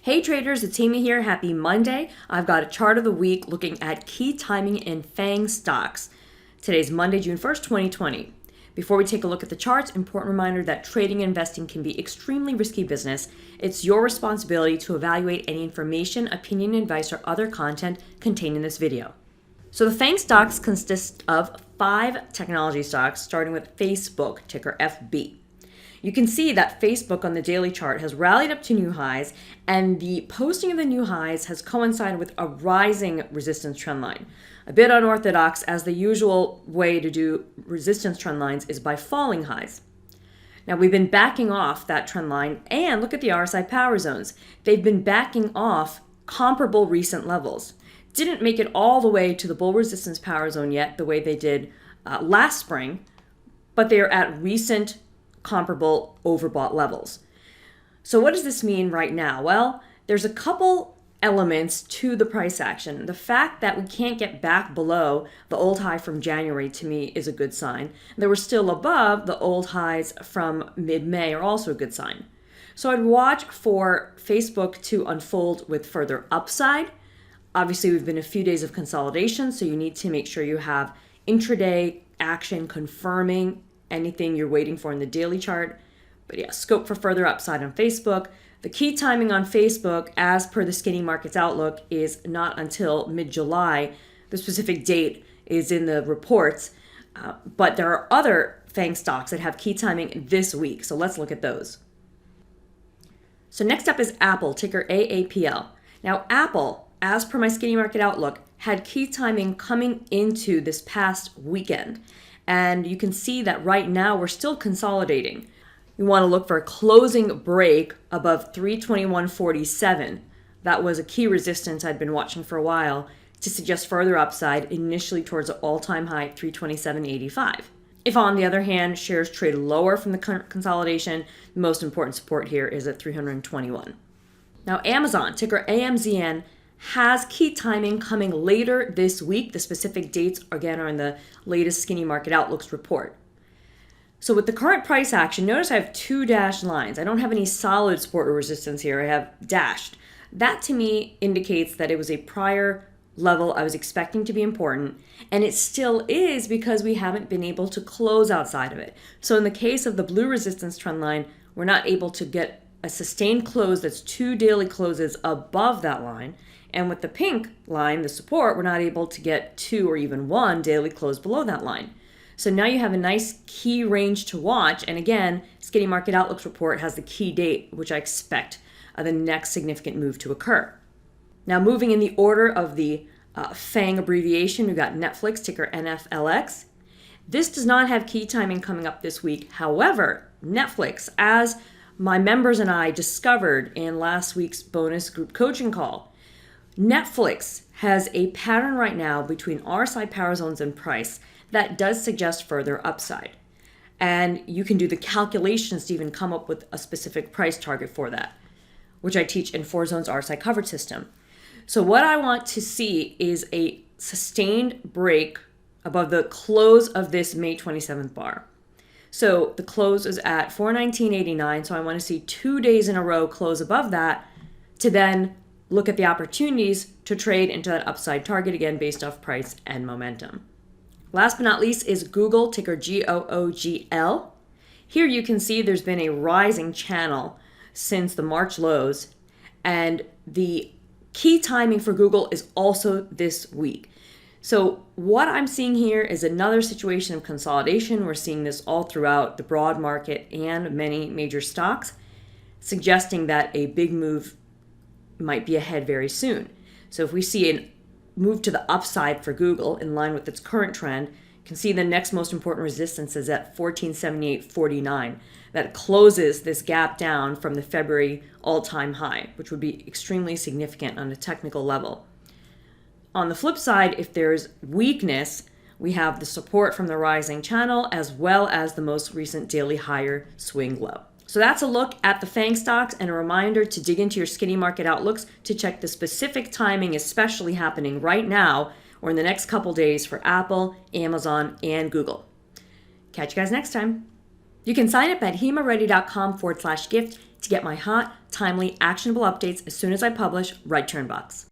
Hey traders, it's Hima here. Happy Monday. I've got a chart of the week looking at key timing in FAANG stocks. Today's Monday, June 1st, 2020. Before we take a look at the charts, important reminder that trading and investing can be extremely risky business. It's your responsibility to evaluate any information, opinion, advice, or other content contained in this video. So the FAANG stocks consist of 5 technology stocks, starting with Facebook, ticker FB. You can see that Facebook on the daily chart has rallied up to new highs, and the posting of the new highs has coincided with a rising resistance trend line. A bit unorthodox, as the usual way to do resistance trend lines is by falling highs. Now we've been backing off that trend line, and look at the RSI power zones. They've been backing off comparable recent levels. Didn't make it all the way to the bull resistance power zone yet, the way they did last spring, but they are at recent comparable overbought levels. So what does this mean right now? Well, there's a couple elements to the price action. The fact that we can't get back below the old high from January, to me, is a good sign. That we're still above the old highs from mid-May are also a good sign. So I'd watch for Facebook to unfold with further upside. Obviously, we've been a few days of consolidation, so you need to make sure you have intraday action confirming anything you're waiting for in the daily chart. But yeah, scope for further upside on Facebook. The key timing on Facebook, as per the Skinny Markets Outlook, is not until mid-July. The specific date is in the reports, but there are other FAANG stocks that have key timing this week. So let's look at those. So next up is Apple, ticker AAPL. Now Apple, as per my Skinny Market Outlook, had key timing coming into this past weekend. And you can see that right now we're still consolidating. We want to look for a closing break above 321.47. That was a key resistance I'd been watching for a while to suggest further upside, initially towards an all-time high at 327.85. If, on the other hand, shares trade lower from the current consolidation, the most important support here is at 321. Now Amazon, ticker AMZN, has key timing coming later this week. The specific dates, again, are in the latest Skinny Market Outlook's report. So with the current price action, notice I have 2 dashed lines. I don't have any solid support or resistance here. I have dashed. That to me indicates that it was a prior level I was expecting to be important, and it still is because we haven't been able to close outside of it. So in the case of the blue resistance trend line, we're not able to get a sustained close that's 2 daily closes above that line. And with the pink line, the support, we're not able to get 2 or even 1 daily close below that line. So now you have a nice key range to watch. And again, Skinny Market Outlook's report has the key date, which I expect the next significant move to occur. Now moving in the order of the FAANG abbreviation, we've got Netflix, ticker NFLX. This does not have key timing coming up this week. However, Netflix, as my members and I discovered in last week's bonus group coaching call, Netflix has a pattern right now between RSI power zones and price that does suggest further upside. And you can do the calculations to even come up with a specific price target for that, which I teach in 4 zones RSI coverage system. So what I want to see is a sustained break above the close of this May 27th bar. So the close is at 419.89, so I want to see 2 days in a row close above that to then look at the opportunities to trade into that upside target, again based off price and momentum. Last but not least is Google, ticker GOOGL. Here you can see there's been a rising channel since the March lows, and the key timing for Google is also this week. So what I'm seeing here is another situation of consolidation. We're seeing this all throughout the broad market and many major stocks, suggesting that a big move might be ahead very soon. So if we see a move to the upside for Google in line with its current trend, you can see the next most important resistance is at 1478.49. That closes this gap down from the February all-time high, which would be extremely significant on a technical level. On the flip side, if there's weakness, we have the support from the rising channel as well as the most recent daily higher swing low. So that's a look at the FAANG stocks and a reminder to dig into your Skinny Market Outlooks to check the specific timing, especially happening right now or in the next couple days for Apple, Amazon, and Google. Catch you guys next time. You can sign up at himareddy.com/gift to get my hot timely, actionable updates as soon as I publish right to your inbox.